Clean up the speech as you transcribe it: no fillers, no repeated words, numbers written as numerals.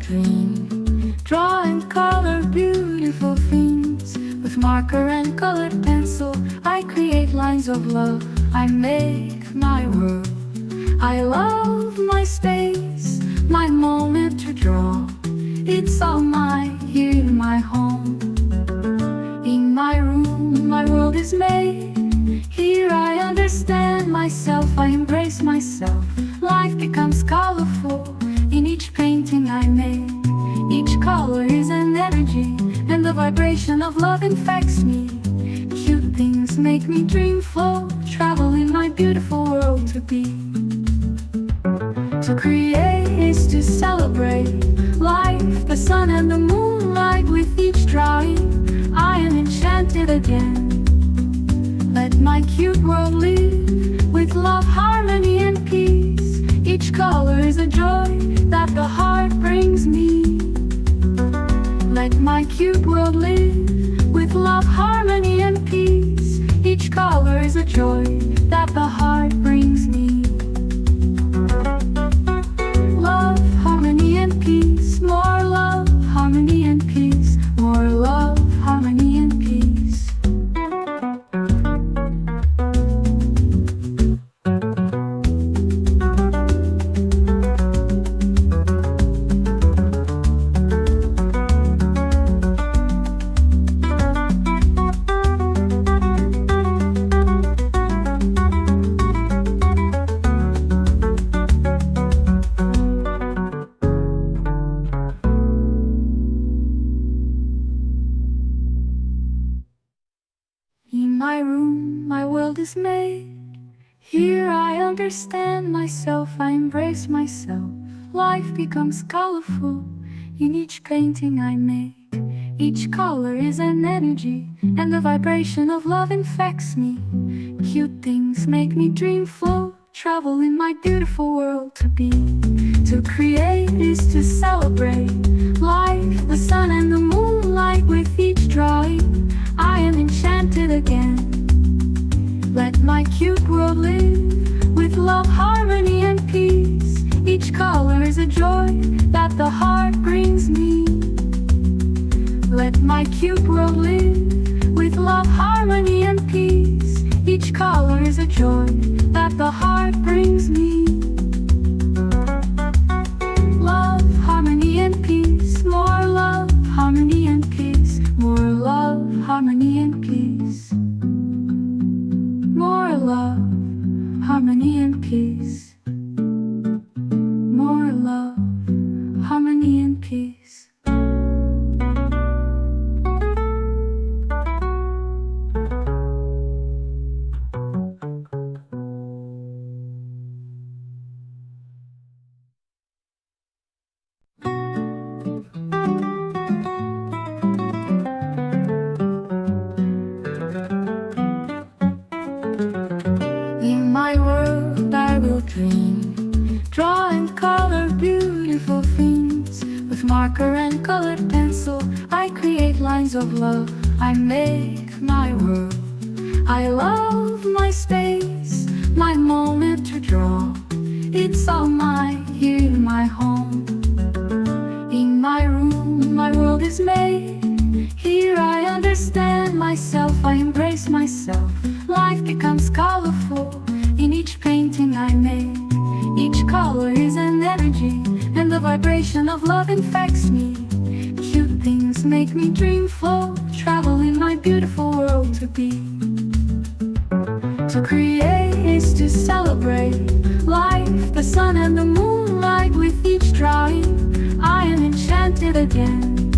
dream. Draw and color beautiful things. With marker and colored pencil, I create lines of love. I make my world. I love my space, my moment to draw. It's all mine, here in my home. In my room, my world is made. Here I understand myself, I embrace myself. Life becomes colorful in each painting I make. Each color is an energy, and the vibration of love infects me. Cute things make me dream, flow, travel in my beautiful world to be. To create is to celebrate life, the sun and the moonlight. With each drawing, I am enchanted again. Let my cute world live with love, harmony and peace. Each color is a joy that the heart brings me. Let my cute world live with love, harmony and peace. Each color is a joy that the heart brings me. Love, harmony and peace. More love, harmony and peace. More love, harmony and peace. In my room, my world is made. Here I understand myself, I embrace myself. Life becomes colorful in each painting I make. Each color is an energy, and the vibration of love infects me. Cute things make me dream, flow, travel in my beautiful world to be. To create is to celebrate life, the sun and the moonlight. With each drawing, I am enchanted again. Let my cute world live with love, harmony and peace. Each color is a joy that the heart brings me. Let my cute world live with love, harmony and peace. Each color is a joy that the heart brings me. Love, harmony and peace. More love, harmony and peace. More love, harmony and peace. More love, harmony and peace. More love, harmony and peace. In my world I will dream. Draw and color beautiful things. With marker and colored pencil, I create lines of love. I make my world. I love my space, my moment to draw. It's all mine, here in my home. In my room, my world is made. Here I understand myself, I embrace myself. Life becomes colorful in each painting I make. Each color is an energy, and the vibration of love infects me. Cute things make me dream, flow, travel in my beautiful world to be. To create is to celebrate life, the sun and the moonlight. With each drawing, I am enchanted again.